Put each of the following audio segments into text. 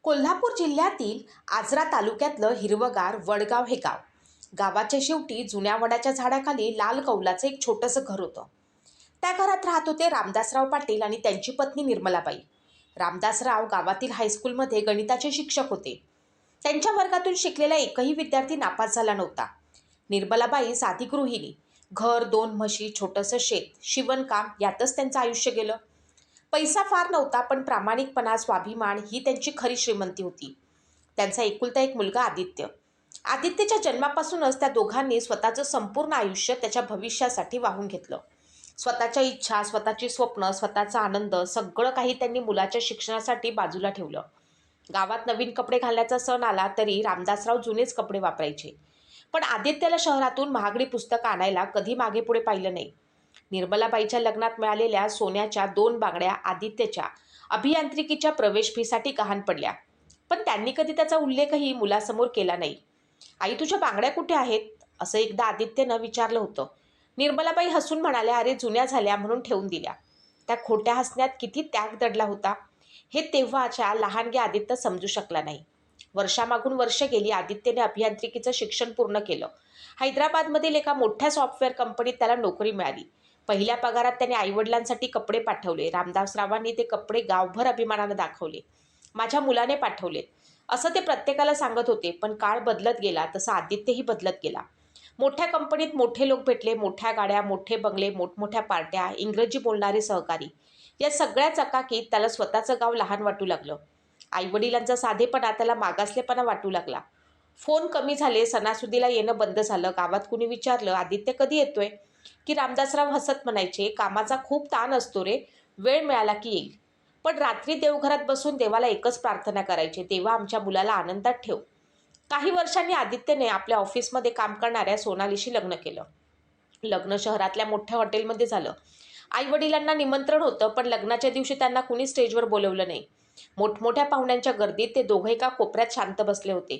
कोल्हापूर जिल्ह्यातील आजरा तालुक्यातलं हिरवगार वडगाव हे गाव. गावाच्या शेवटी जुन्या वडाच्या झाडाखाली लाल कौलाचं एक छोटंसं घर होतं. त्या घरात राहत होते रामदासराव पाटील आणि त्यांची पत्नी निर्मलाबाई. रामदासराव गावातील हायस्कूलमध्ये गणिताचे शिक्षक होते. त्यांच्या वर्गातून शिकलेला एकही विद्यार्थी नापास झाला नव्हता. निर्मलाबाई साधी गृहिणी. घर, 2 म्हशी, छोटंसं शेत, शिवणकाम यातच त्यांचं आयुष्य गेलं. पैसा फार नव्हता, पण प्रामाणिकपणा, स्वाभिमान ही त्यांची खरी श्रीमंती होती. त्यांचा एकुलता एक मुलगा आदित्य. आदित्यच्या जन्मापासूनच त्या दोघांनी स्वतःचं संपूर्ण आयुष्य त्याच्या भविष्यासाठी वाहून घेतलं. स्वतःच्या इच्छा, स्वतःची स्वप्न, स्वतःचा आनंद सगळं काही त्यांनी मुलाच्या शिक्षणासाठी बाजूला ठेवलं. गावात नवीन कपडे घालण्याचा सण आला तरी रामदासराव जुनेच कपडे वापरायचे. पण आदित्यला शहरातून महागडी पुस्तकं आणायला कधी मागे पुढे पाहिलं नाही. निर्मलाबाईच्या लग्नात मिळालेल्या सोन्याच्या 2 बांगड्या आदित्यच्या अभियांत्रिकीच्या प्रवेश फीसाठी गहाण पडल्या, पण त्यांनी कधी त्याचा उल्लेखही मुलासमोर केला नाही. आई, तुझ्या बांगड्या कुठे आहेत, असं एकदा आदित्यनं विचारलं होतं. निर्मलाबाई हसून म्हणाल्या, अरे जुन्या झाल्या म्हणून ठेवून दिल्या. त्या खोट्या हसण्यात किती त्याग दडला होता हे तेव्हाच्या लहानग्या आदित्य समजू शकला नाही. वर्षामागून वर्ष गेली. आदित्यने अभियांत्रिकीचं शिक्षण पूर्ण केलं. हैदराबादमधील एका मोठ्या सॉफ्टवेअर कंपनीत त्याला नोकरी मिळाली. पहिल्या पगारात त्याने आईवडिलांसाठी कपडे पाठवले. रामदासरावांनी ते कपडे गावभर अभिमानानं दाखवले. माझ्या मुलाने पाठवले असं ते प्रत्येकाला सांगत होते. पण काळ बदलत गेला तसा आदित्यही बदलत गेला. मोठ्या कंपनीत मोठे लोक भेटले, मोठ्या गाड्या, मोठे बंगले, मोठमोठ्या पार्ट्या, इंग्रजी बोलणारे सहकारी. या सगळ्या चकाकीत त्याला स्वतःचं गाव लहान वाटू लागलं. आईवडिलांचा साधेपणा त्याला मागासलेपणा वाटू लागला. फोन कमी झाले, सणासुदीला येणं बंद झालं. गावात कुणी विचारलं, आदित्य कधी येतोय, की रामदासराव हसत म्हणायचे, कामाचा खूप ताण असतो रे, वेळ मिळाला की येईल. पण रात्री देवघरात बसून देवाला एकच प्रार्थना करायचे, देवा आमच्या मुलाला आनंदात ठेव. काही वर्षांनी आदित्यने आपल्या ऑफिसमध्ये काम करणाऱ्या सोनालीशी लग्न केलं. लग्न शहरातल्या मोठ्या हॉटेलमध्ये झालं. आईवडिलांना निमंत्रण होतं, पण लग्नाच्या दिवशी त्यांना कुणी स्टेजवर बोलवलं नाही. मोठमोठ्या पाहुण्यांच्या गर्दीत ते दोघे एका कोपऱ्यात शांत बसले होते.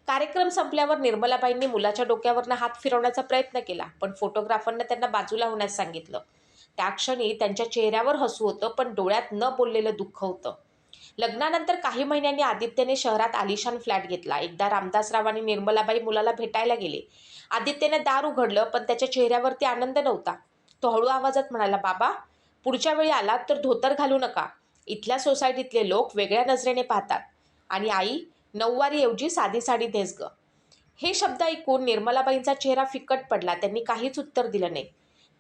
कार्यक्रम संपल्यावर निर्मलाबाईंनी मुलाच्या डोक्यावरनं हात फिरवण्याचा प्रयत्न केला, पण फोटोग्राफरनं त्यांना बाजूला होण्यास सांगितलं. त्या क्षणी त्यांच्या चेहऱ्यावर हसू होतं, पण डोळ्यात न बोललेलं दुःख होतं. लग्नानंतर काही महिन्यांनी आदित्यने शहरात आलिशान फ्लॅट घेतला. एकदा रामदासराव आणि निर्मलाबाई मुलाला भेटायला गेले. आदित्यने दार उघडलं, पण त्याच्या चेहऱ्यावरती आनंद नव्हता. तो हळू आवाजात म्हणाला, बाबा, पुढच्या वेळी आलात तर धोतर घालू नका. इथल्या सोसायटीतले लोक वेगळ्या नजरेने पाहतात. आणि आई, नऊवारीऐवजी साधी साडी नेस ग. हे शब्द ऐकून निर्मलाबाईंचा चेहरा फिकट पडला. त्यांनी काहीच उत्तर दिलं नाही.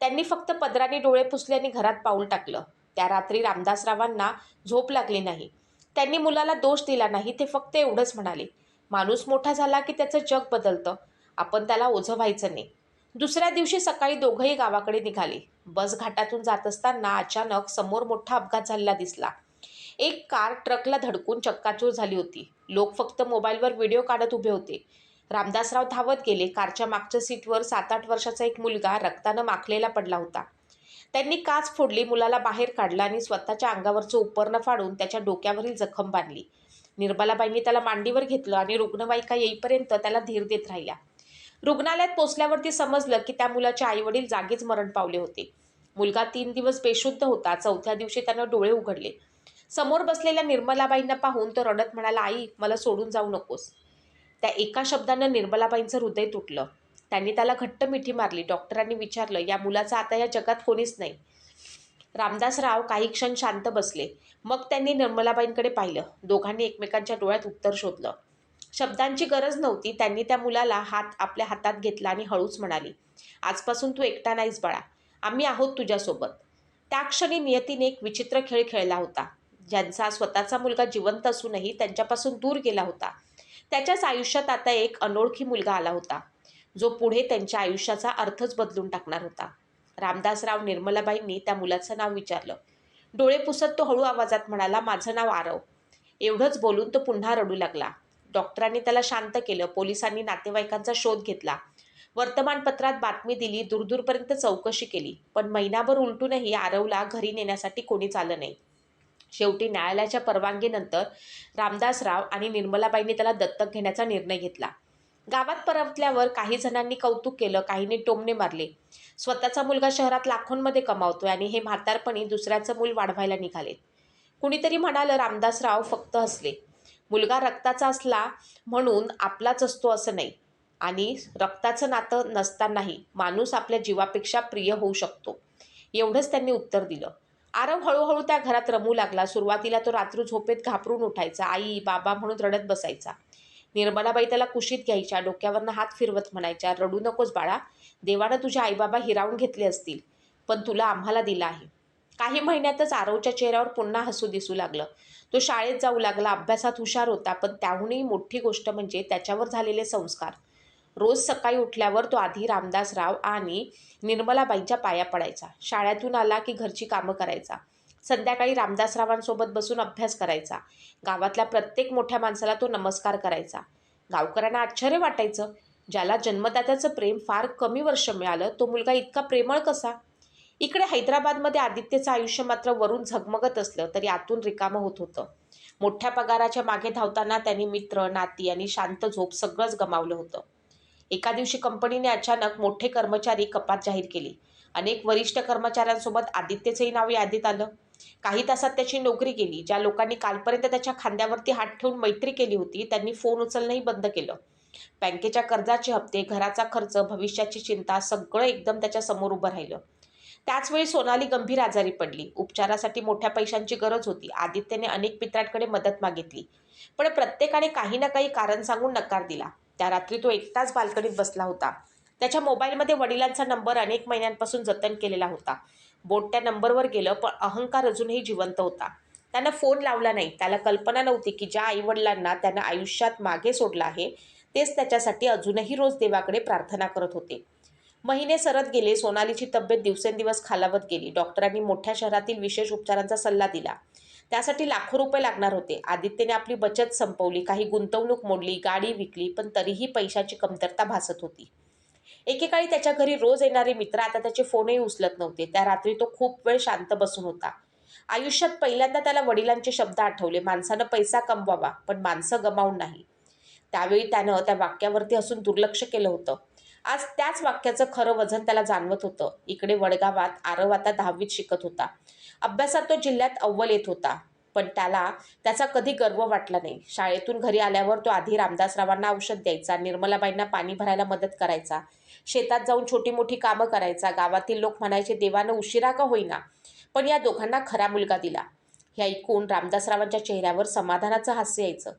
त्यांनी फक्त पदराने डोळे पुसले आणि घरात पाऊल टाकलं. त्या रात्री रामदासरावांना झोप लागली नाही. त्यांनी मुलाला दोष दिला नाही. ते फक्त एवढंच म्हणाले, माणूस मोठा झाला की त्याचं जग बदलतं, आपण त्याला ओझं व्हायचं नाही. दुसऱ्या दिवशी सकाळी दोघंही गावाकडे निघाले. बस घाटातून जात असताना अचानक समोर मोठा अपघात झालेला दिसला. एक कार ट्रकला धडकून चक्काचूर झाली होती. लोक फक्त मोबाईलवर व्हिडिओ काढत उभे होते. रामदासराव धावत गेले. कारच्या मागच्या सीटवर 7-8 वर्षाचा एक मुलगा रक्तानं माखलेला पडला होता. त्यांनी काच फोडली, मुलाला बाहेर काढलं आणि स्वतःच्या अंगावरचं उपरणं फाडून त्याच्या डोक्यावरील जखम बांधली. निर्मलाबाईंनी त्याला मांडीवर घेतलं आणि रुग्णवाहिका येईपर्यंत त्याला धीर देत राहिल्या. रुग्णालयात पोचल्यावरती समजलं की त्या मुलाचे आईवडील जागीच मरण पावले होते. मुलगा 3 दिवस बेशुद्ध होता. 4थ्या दिवशी त्यानं डोळे उघडले. समोर बसलेल्या निर्मलाबाईंना पाहून तो रडत म्हणाला, आई, मला सोडून जाऊ नकोस. त्या एका शब्दानं निर्मलाबाईंचं हृदय तुटलं. त्यांनी त्याला घट्ट मिठी मारली. डॉक्टरांनी विचारलं, या मुलाचं आता या जगात कोणीच नाही. रामदासराव काही क्षण शांत बसले. मग त्यांनी निर्मलाबाईंकडे पाहिलं. दोघांनी एकमेकांच्या डोळ्यात उत्तर शोधलं. शब्दांची गरज नव्हती. त्यांनी त्या मुलाला आपल्या हातात घेतला आणि हळूच म्हणाली, आजपासून तू एकटा नाहीस बाळा, आम्ही आहोत तुझ्यासोबत. त्या क्षणी नियतीने एक विचित्र खेळ खेळला होता. ज्यांचा स्वतःचा मुलगा जिवंत असूनही त्यांच्यापासून दूर गेला होता, त्याच्याच आयुष्यात आता एक अनोळखी मुलगा आला होता, जो पुढे त्यांच्या आयुष्याचा अर्थच बदलून टाकणार होता. रामदासराव निर्मलाबाईंनी त्या मुलाचं नाव विचारलं. डोळे पुसत तो हळू आवाजात म्हणाला, माझं नाव आरव. एवढंच बोलून तो पुन्हा रडू लागला. डॉक्टरांनी त्याला शांत केलं. पोलिसांनी नातेवाईकांचा शोध घेतला. वर्तमानपत्रात बातमी दिली. दूरदूरपर्यंत चौकशी केली. पण महिनाभर उलटूनही आरवला घरी नेण्यासाठी कोणीच आलं नाही. शेवटी न्यायालयाच्या परवानगीनंतर रामदासराव आणि निर्मलाबाईंनी त्याला दत्तक घेण्याचा निर्णय घेतला. गावात परतल्यावर काही जणांनी कौतुक केलं, काहींनी टोमणे मारले. स्वतःचा मुलगा शहरात लाखोंमध्ये कमावतोय आणि हे म्हातारपणी दुसऱ्याचं मूल वाढवायला निघाले. कुणीतरी म्हणालं, रामदासराव फक्त हसले. मुलगा रक्ताचा असला म्हणून आपलाच असतो असं नाही, आणि रक्ताचं नातं नसतानाही माणूस आपल्या जीवापेक्षा प्रिय होऊ शकतो. एवढंच त्यांनी उत्तर दिलं. आरव हळूहळू त्या घरात रमू लागला. सुरुवातीला तो रात्री झोपेत घाबरून उठायचा, आई बाबा म्हणून रडत बसायचा. निर्मलाबाई त्याला कुशीत घ्यायच्या, डोक्यावरनं हात फिरवत म्हणायच्या, रडू नकोस बाळा, देवानं तुझे आईबाबा हिरावून घेतले असतील, पण तुला आम्हाला दिला आहे. काही महिन्यातच आरवच्या चेहऱ्यावर पुन्हा हसू दिसू लागलं. तो शाळेत जाऊ लागला, अभ्यासात हुशार होता, पण त्याहूनही मोठी गोष्ट म्हणजे त्याच्यावर झालेले संस्कार. रोज सकाळी उठल्यावर तो आधी रामदासराव आणि निर्मलाबाईंच्या पाया पडायचा. शाळेतून आला की घरची कामं करायचा. संध्याकाळी रामदासरावांसोबत बसून अभ्यास करायचा. गावातल्या प्रत्येक मोठ्या माणसाला तो नमस्कार करायचा. गावकऱ्यांना आश्चर्य वाटायचं, ज्याला जन्मदात्याचं प्रेम फार कमी वर्ष मिळालं, तो मुलगा इतका प्रेमळ कसा? इकडे हैदराबादमध्ये आदित्यचं आयुष्य मात्र वरून झगमगत असलं तरी आतून रिकामं होत होतं. मोठ्या पगाराच्या मागे धावताना त्यांनी मित्र, नाती आणि शांत झोप सगळंच गमावलं होतं. एका दिवशी कंपनीने अचानक मोठे कर्मचारी कपात जाहीर केली. अनेक वरिष्ठ कर्मचाऱ्यांसोबत आदित्यचंही नाव यादीत आलं. काही तासात त्याची नोकरी गेली. ज्या लोकांनी कालपर्यंत त्याच्या खांद्यावरती हात ठेवून मैत्री केली होती, त्यांनी फोन उचलणंही बंद केलं. बँकेच्या कर्जाचे हप्ते, घराचा खर्च, भविष्याची चिंता सगळं एकदम त्याच्या समोर उभं राहिलं. त्याचवेळी सोनाली गंभीर आजारी पडली. उपचारासाठी मोठ्या पैशांची गरज होती. आदित्यने अनेक मित्रांकडे मदत मागितली, पण प्रत्येकाने काही ना काही कारण सांगून नकार दिला. त्या रात्री तो एकटाच बाल्कनीत बसला होता. त्याच्या मोबाईलमध्ये वडिलांचा नंबर अनेक महिन्यांपासून जतन केलेला होता. बोट त्या नंबरवर गेलं, पण अहंकार अजूनही जिवंत होता. त्यानं फोन लावला नाही. त्याला कल्पना नव्हती की ज्या आईवडिलांना त्यानं आयुष्यात मागे सोडलं आहे, तेच त्याच्यासाठी अजूनही रोज देवाकडे प्रार्थना करत होते. महिने सरत गेले. सोनालीची तब्येत दिवसेंदिवस खालावत गेली. डॉक्टरांनी मोठ्या शहरातील विशेष उपचारांचा सल्ला दिला. त्यासाठी लाखो रुपये लागणार होते. आदित्यने आपली बचत संपवली, काही गुंतवणूक मोडली, गाडी विकली, पण तरीही पैशाची कमतरता भासत होती. एकेकाळी त्याच्या घरी रोज येणारे मित्र आता त्याचे फोनही उचलत नव्हते. त्या रात्री तो खूप वेळ शांत बसून होता. आयुष्यात पहिल्यांदा त्याला वडिलांचे शब्द आठवले, माणसानं पैसा कमवावा, पण माणसं गमावून नाही. त्यावेळी त्यानं त्या वाक्यावरती हसून दुर्लक्ष केलं होतं. आज त्याच वाक्याचं खरं वजन त्याला जाणवत होतं. इकडे वडगावात आरव आता 10वीत शिकत होता. अभ्यासात तो जिल्ह्यात अव्वल येत होता, पण त्याला त्याचा कधी गर्व वाटला नाही. शाळेतून घरी आल्यावर तो आधी रामदासरावांना औषध द्यायचा, निर्मलाबाईंना पाणी भरायला मदत करायचा, शेतात जाऊन छोटी मोठी कामं करायचा. गावातील लोक म्हणायचे, देवानं उशिरा का होईना, पण या दोघांना खरा मुलगा दिला. हे ऐकून रामदासरावांच्या चेहऱ्यावर समाधानाचं हास्य यायचं.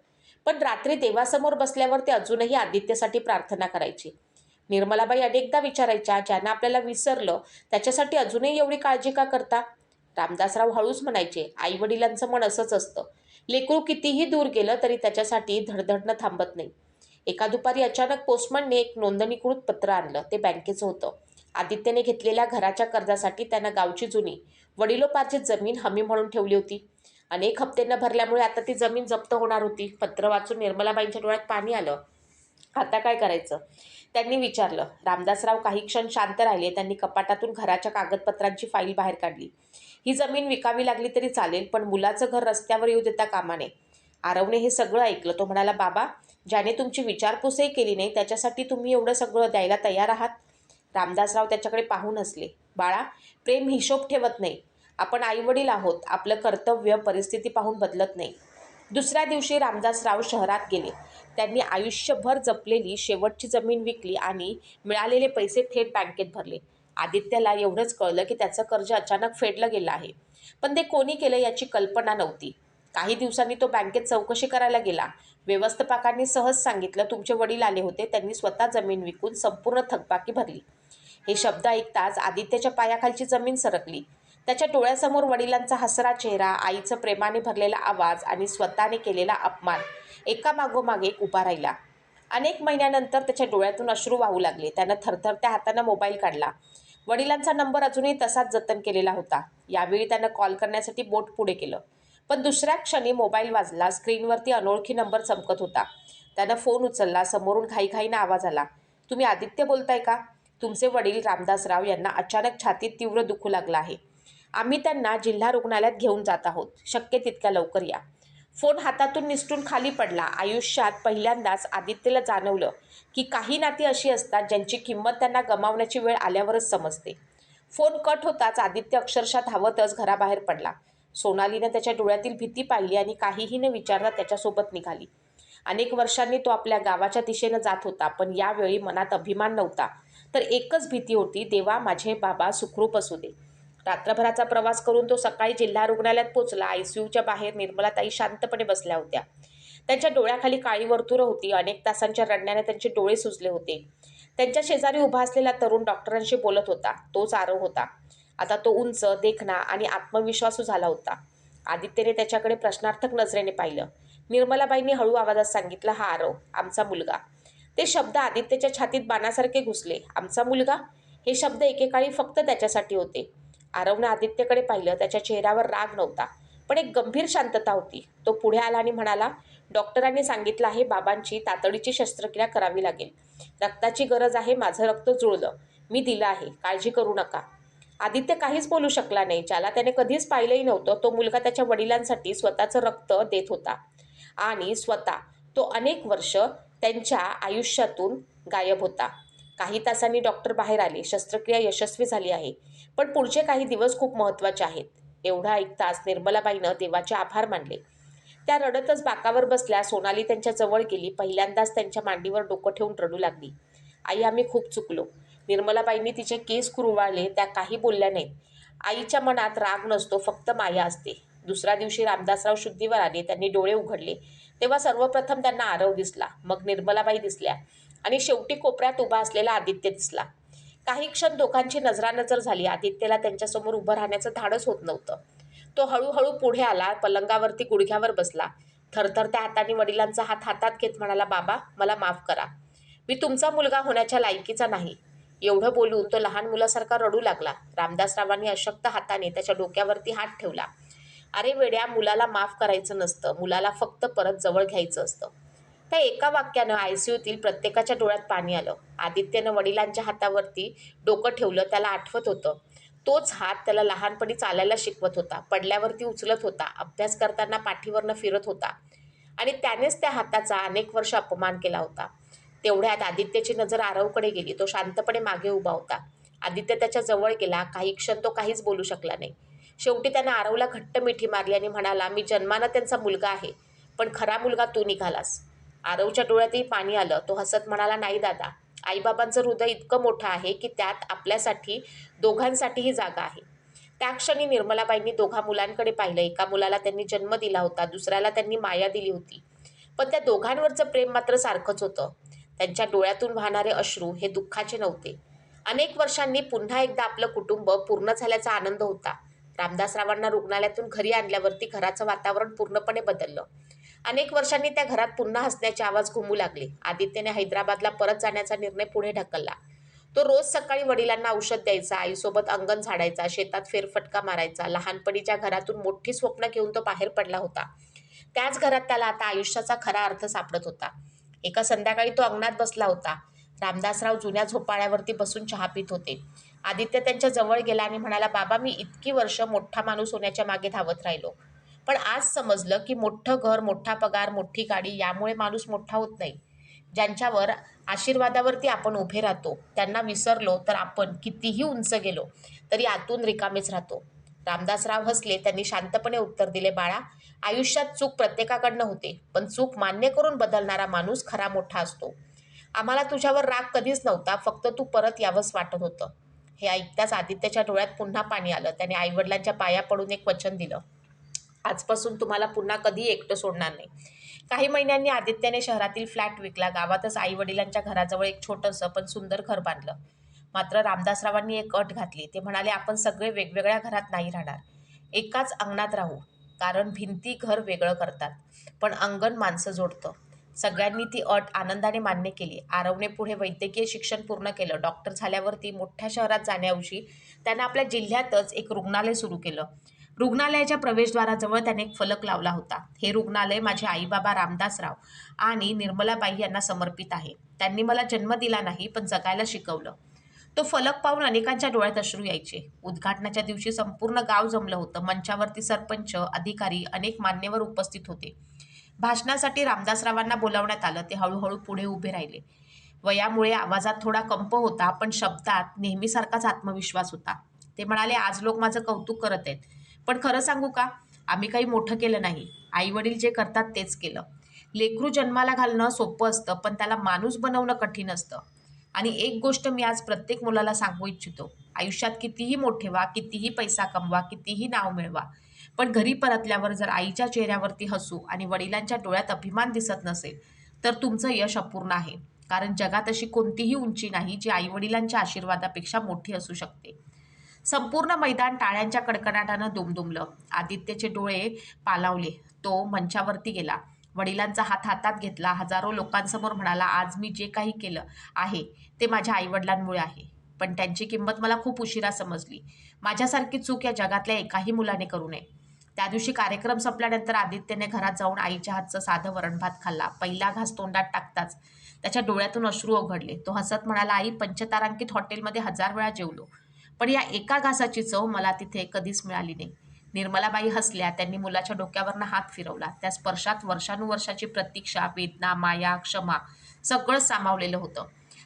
पण रात्री देवासमोर बसल्यावर ते अजूनही आदित्यसाठी प्रार्थना करायचे. निर्मलाबाई अनेकदा विचारायच्या, ज्यानं आपल्याला विसरलं त्याच्यासाठी अजूनही एवढी काळजी का करता? रामदासराव हळूच म्हणायचे, आई वडिलांचं मन असंच असतं. लेकरू कितीही दूर गेलं तरी त्याच्यासाठी धडधडणं थांबत नाही. एका दुपारी अचानक पोस्टमनने एक नोंदणीकृत पत्र आणलं. ते बँकेचं होतं. आदित्यने घेतलेल्या घराच्या कर्जासाठी त्यानं गावची जुनी वडिलोपार्जित जमीन हमी म्हणून ठेवली होती. अनेक हप्ते न भरल्यामुळे आता ती जमीन जप्त होणार होती. पत्र वाचून निर्मलाबाईंच्या डोळ्यात पाणी आलं. आता काय करायचं, त्यांनी विचारलं. रामदासराव काही क्षण शांत राहिले. त्यांनी कपाटातून घराच्या कागदपत्रांची फाईल बाहेर काढली. ही जमीन विकावी लागली तरी चालेल, पण मुलाचं घर रस्त्यावर येऊ देता कामा नये. आरवने हे सगळं ऐकलं. तो म्हणाला, बाबा, ज्याने तुमची विचारपूसही केली नाही त्याच्यासाठी तुम्ही एवढं सगळं द्यायला तयार आहात? रामदासराव त्याच्याकडे पाहून हसले. बाळा, प्रेम हिशोब ठेवत नाही. आपण आईवडील आहोत. आपलं कर्तव्य परिस्थिती पाहून बदलत नाही. दुसऱ्या दिवशी रामदासराव शहरात गेले. त्यांनी आयुष्यभर जपलेली शेवटची जमीन विकली आणि मिळालेले पैसे थेट बँकेत भरले. आदित्यला एवढंच कळलं की त्याचं कर्ज अचानक फेडलं गेलं आहे, पण ते कोणी केलं याची कल्पना नव्हती. काही दिवसांनी तो बँकेत चौकशी करायला गेला. व्यवस्थापकांनी सहज सांगितलं, तुमचे वडील आले होते, त्यांनी स्वतः जमीन विकून संपूर्ण थकबाकी भरली. हे शब्द ऐकताच आदित्यच्या पायाखालची जमीन सरकली. त्याच्या डोळ्यासमोर वडिलांचा हसरा चेहरा, आईचं प्रेमाने भरलेला आवाज आणि स्वतःने केलेला अपमान एकामागोमाग एक उभा राहिला. अनेक महिन्यानंतर त्याच्या डोळ्यातून अश्रू वाहू लागले. त्यानं थरथरत्या हातानं मोबाईल काढला. वडिलांचा नंबर अजूनही तसाच जतन केलेला होता. यावेळी त्यानं कॉल करण्यासाठी बोट पुढे केलं, पण दुसऱ्या क्षणी मोबाईल वाजला. स्क्रीनवरती अनोळखी नंबर चमकत होता. त्यानं फोन उचलला. समोरून घाईघाईनं आवाज आला, तुम्ही आदित्य बोलताय का? तुमचे वडील रामदासराव यांना अचानक छातीत तीव्र दुखू लागलं आहे. आम्ही त्यांना जिल्हा रुग्णालयात घेऊन जात आहोत. शक्य तितक्या लवकर या. फोन हातातून निसटून खाली पडला. आयुष्यात पहिल्यांदाच आदित्यला जाणवलं की काही नाती अशी असतात ज्यांची किंमत त्यांना गमावण्याची वेळ आल्यावरच समजते. फोन कट होताच आदित्य अक्षरशः धावतच घराबाहेर पडला. सोनालीनं त्याच्या डोळ्यातील भीती पाहिली आणि काहीही न विचारता त्याच्यासोबत निघाली. अनेक वर्षांनी तो आपल्या गावाच्या दिशेनं जात होता, पण यावेळी मनात अभिमान नव्हता, तर एकच भीती होती, देवा माझे बाबा सुखरूप असू दे. रात्रभराचा प्रवास करून तो सकाळी जिल्हा रुग्णालयात पोचला. आयसीयूच्या बाहेर निर्मलाताई शांतपणे बसल्या होत्या. त्यांच्या डोळ्याखाली काळी वर्तुळं होती. अनेक तासांच्या रडण्याने त्यांचे डोळे सुजले होते. त्यांच्या शेजारी उभा असलेला तरुण डॉक्टरांशी बोलत होता. तोच आरव होता. आता तो उंच, देखणा आणि आत्मविश्वासू झाला होता. आदित्यने त्याच्याकडे प्रश्नार्थक नजरेने पाहिलं. निर्मलाबाईंनी हळू आवाजात सांगितलं, हा आरव, आमचा मुलगा. ते शब्द आदित्यच्या छातीत बाणासारखे घुसले. आमचा मुलगा? हे शब्द एकेकाळी फक्त त्याच्यासाठी होते. आरवने आदित्यकडे पाहिलं. त्याच्या चेहऱ्यावर राग नव्हता, पण एक गंभीर शांतता होती. तो पुढे आला आणि म्हणाला, डॉक्टरांनी सांगितलं आहे बाबांची तातडीची शस्त्रक्रिया करावी लागेल. रक्ताची गरज आहे. माझं रक्त जुळलं. मी दिलं आहे. काळजी करू नका. आदित्य काहीच बोलू शकला नाही. ज्याला त्याने कधीच पाहिलंही नव्हतं, तो मुलगा त्याच्या वडिलांसाठी स्वतःचं रक्त देत होता. आणि स्वतः तो अनेक वर्ष त्यांच्या आयुष्यातून गायब होता. काही तासांनी डॉक्टर बाहेर आले. शस्त्रक्रिया यशस्वी झाली आहे, पण पुढचे काही दिवस खूप महत्त्वाचे आहेत. एवढं ऐकताच निर्मलाबाईनं देवाचे आभार मानले. त्या रडतच बाकावर बसल्या. सोनाली त्यांच्या जवळ गेली. पहिल्यांदाच त्यांच्या मांडीवर डोकं ठेवून रडू लागली. आई, आम्ही खूप चुकलो. निर्मलाबाईंनी तिचे केस कुरवाळले. त्या काही बोलल्या नाहीत. आईच्या मनात राग नसतो, फक्त माया असते. दुसऱ्या दिवशी रामदासराव शुद्धीवर आले. त्यांनी डोळे उघडले तेव्हा सर्वप्रथम त्यांना आरव दिसला, मग निर्मलाबाई दिसल्या आणि शेवटी कोपऱ्यात उभा असलेला आदित्य दिसला. काही क्षण दोघांची नजरानजर झाली. आदित्यला त्यांच्यासमोर उभं राहण्याचं धाडस होत नव्हतं. तो हळूहळू पुढे आला. पलंगावरती गुडघ्यावर बसला. थरथरत्या हाताने वडिलांचा हात हातात घेत म्हणाला, बाबा, मला माफ करा. मी तुमचा मुलगा होण्याच्या लायकीचा नाही. एवढं बोलून तो लहान मुलासारखा रडू लागला. रामदासरावांनी अशक्त हाताने त्याच्या डोक्यावरती हात ठेवला. अरे वेड्या, मुलाला माफ करायचं नसतं. मुलाला फक्त परत जवळ घ्यायचं असतं. त्या एका वाक्यानं आयसीयूतील प्रत्येकाच्या डोळ्यात पाणी आलं. आदित्यनं वडिलांच्या हातावरती डोकं ठेवलं. त्याला आठवत होतं, तोच हात त्याला लहानपणी चालायला शिकवत होता, पडल्यावरती उचलत होता, अभ्यास करताना पाठीवरनं फिरत होता आणि त्यानेच त्या हाताचा अनेक वर्ष अपमान केला होता. तेवढ्यात आदित्यची नजर आरवकडे गेली. तो शांतपणे मागे उभा होता. आदित्य त्याच्या जवळ गेला. काही क्षण तो काहीच बोलू शकला नाही. शेवटी त्यानं आरवला घट्ट मिठी मारली आणि म्हणाला, मी जन्मानं त्यांचा मुलगा आहे, पण खरा मुलगा तू निघालास. आरवच्या डोळ्यातही पाणी आलं. तो हसत म्हणाला, नाही दादा, आईबाबांचं हृदय इतकं मोठं आहे की त्यात आपल्यासाठी दोघांसाठीही जागा आहे. त्या क्षणी निर्मलाबाईंनी दोघा मुलांकडे पाहिलं. एका मुलाला त्यांनी जन्म दिला होता, दुसऱ्याला त्यांनी माया दिली होती, पण त्या दोघांवरचं प्रेम मात्र सारखंच होतं. त्यांच्या डोळ्यातून वाहणारे अश्रू हे दुःखाचे नव्हते. अनेक वर्षांनी पुन्हा एकदा आपलं कुटुंब पूर्ण झाल्याचा आनंद होता. रामदासरावांना रुग्णालयातून घरी आणल्यावरती घराचं वातावरण पूर्णपणे बदललं. अनेक वर्षांनी त्या घरात पुन्हा हसण्याचे आवाज घुमू लागले. आदित्यने हैदराबादला परत जाण्याचा निर्णय पुढे ढकलला. तो रोज सकाळी वडिलांना औषध द्यायचा, आईसोबत अंगण झाडायचा, शेतात फेरफटका मारायचा. लहानपणीच्या घरातून मोठी स्वप्न घेऊन तो बाहेर पडला होता. त्याच घरात त्याला आता आयुष्याचा खरा अर्थ सापडत होता. एका संध्याकाळी तो अंगणात बसला होता. रामदासराव जुन्या झोपाळ्यावरती बसून चहा पित होते. आदित्य त्यांच्या जवळ गेला आणि म्हणाला, बाबा, मी इतकी वर्ष मोठा माणूस होण्याच्या मागे धावत राहिलो, पण आज समजलं की मोठं घर, मोठा पगार, मोठी गाडी यामुळे माणूस मोठा होत नाही. ज्यांच्यावर आशीर्वादावरती आपण उभे राहतो त्यांना विसरलो तर आपण कितीही उंच गेलो तरी आतून रिकामेच राहतो. रामदासराव हसले. त्यांनी शांतपणे उत्तर दिले, बाळा, आयुष्यात चूक प्रत्येकाकडनं होते, पण चूक मान्य करून बदलणारा माणूस खरा मोठा असतो. आम्हाला तुझ्यावर राग कधीच नव्हता, फक्त तू परत यावंस वाटत होतं. हे ऐकताच आदित्यच्या डोळ्यात पुन्हा पाणी आलं. त्याने आईवडिलांच्या पाया पडून एक वचन दिलं, आजपासून तुम्हाला पुन्हा कधी एकटं सोडणार नाही. काही महिन्यांनी आदित्यने शहरातील फ्लॅट विकला. गावातच आईवडिलांच्या घराजवळ एक छोटंसं पण सुंदर घर बांधलं. मात्र रामदासरावांनी एक अट घातली. ते म्हणाले, आपण सगळे वेगवेगळ्या घरात नाही राहणार, एकाच अंगणात राहू. कारण भिंती घर वेगळं करतात, पण अंगण माणसं जोडतं. सगळ्यांनी ती अट आनंदाने मान्य केली. आरवने पुढे वैद्यकीय शिक्षण पूर्ण केलं. डॉक्टर झाल्यावरती मोठ्या शहरात जाण्याऐवजी त्यानं आपल्या जिल्ह्यातच एक रुग्णालय सुरू केलं. रुग्णालयाच्या प्रवेशद्वाराजवळ त्याने एक फलक लावला होता, हे रुग्णालय माझे आईबाबा रामदासराव आणि निर्मलाबाई यांना समर्पित आहे. त्यांनी मला जन्म दिला नाही, पण जगायला शिकवलं. तो फलक पाहून अनेकांच्या डोळ्यात अश्रू यायचे. उद्घाटनाच्या दिवशी संपूर्ण गाव जमलं होतं. मंचावरती सरपंच, अधिकारी, अनेक मान्यवर उपस्थित होते. भाषणासाठी रामदासरावांना बोलावण्यात आलं. ते हळूहळू पुढे उभे राहिले. वयामुळे आवाजात थोडा कंप होता, पण शब्दात नेहमीसारखाच आत्मविश्वास होता. ते म्हणाले, आज लोक माझं कौतुक करत आहेत, पण खरं सांगू का, आम्ही काही मोठं केलं नाही. आईवडील जे करतात तेच केलं. लेकरू जन्माला घालणं सोपं असतं, पण त्याला माणूस बनवणं कठीण असतं. आणि एक गोष्ट मी आज प्रत्येक मुलाला सांगू इच्छितो. आयुष्यात कितीही मोठे व्हा, कितीही पैसा कमवा, कितीही नाव मिळवा, पण घरी परतल्यावर जर आईच्या चेहऱ्यावरती हसू आणि वडिलांच्या डोळ्यात अभिमान दिसत नसेल, तर तुमचं यश अपूर्ण आहे. कारण जगात अशी कोणतीही उंची नाही जी आईवडिलांच्या आशीर्वादापेक्षा मोठी असू शकते. संपूर्ण मैदान टाळ्यांच्या कडकडाटानं दुमदुमलं. आदित्यचे डोळे पालावले. तो मंचावरती गेला. वडिलांचा हात हातात घेतला. हजारो लोकांसमोर म्हणाला, आज मी जे काही केलं आहे ते माझ्या आईवडिलांमुळे आहे. पण त्यांची किंमत मला खूप उशिरा समजली. माझ्यासारखी चूक या जगातल्या एकाही मुलाने करू नये. त्या दिवशी कार्यक्रम संपल्यानंतर आदित्यने घरात जाऊन आईच्या हातचं साधं वरणभात खाल्ला. पहिला घास तोंडात टाकताच त्याच्या डोळ्यातून अश्रू ओघळले. तो हसत म्हणाला, आई, पंचतारांकित हॉटेलमध्ये 1000 वेळा जेवलो, पण या एका घासाची चव मला तिथे कधीच मिळाली नाही. निर्मलाबाई हसल्या. त्यांनी मुलाच्या डोक्यावरनं हात फिरवला. त्या स्पर्शात वर्षानुवर्षाची प्रतीक्षा, वेदना, माया, क्षमा सगळं सामावलेलं होतं.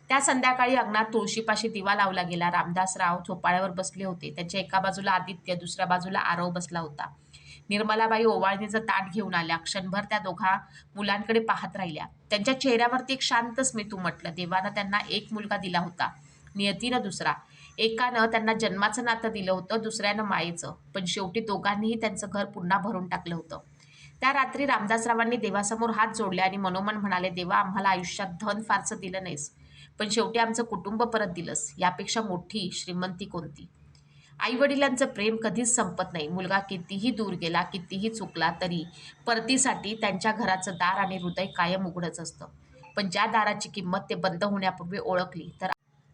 त्या संध्याकाळी अंगणात तुळशीपाशी दिवा लावला गेला. रामदासराव झोपाळ्यावर बसले होते. त्यांच्या एका बाजूला आदित्य, दुसऱ्या बाजूला आरव बसला होता. निर्मलाबाई ओवाळणीचं ताट घेऊन आल्या. क्षणभर त्या दोघा मुलांकडे पाहत राहिल्या. त्यांच्या चेहऱ्यावरती एक शांत स्मित उमटलं. देवानं त्यांना एक मुलगा दिला होता, नियतीनं दुसरा. एकानं त्यांना जन्माचं नातं दिलं होतं, दुसऱ्यानं मायेचं. पण शेवटी दोघांनीही त्यांचं घर पुन्हा भरून टाकलं होतं. त्या रात्री रामदासरावांनी देवासमोर हात जोडले आणि मनोमन म्हणाले, देवा, आम्हाला आयुष्यात धन फारसं दिलं नाहीस, पण शेवटी आमचं कुटुंब परत दिलंस. यापेक्षा मोठी श्रीमंती कोणती? आईवडिलांचं प्रेम कधीच संपत नाही. मुलगा कितीही दूर गेला, कितीही चुकला, तरी परतीसाठी त्यांच्या घराचं दार आणि हृदय कायम उघडच असतं. पण ज्या दाराची किंमत ते बंद होण्यापूर्वी ओळखली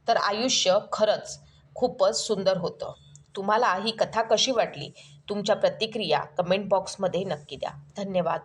तर आयुष्य खरंच खूपच सुंदर होतं. तुम्हाला ही कथा कशी वाटली? तुमच्या प्रतिक्रिया कमेंट बॉक्समध्ये नक्की द्या. धन्यवाद.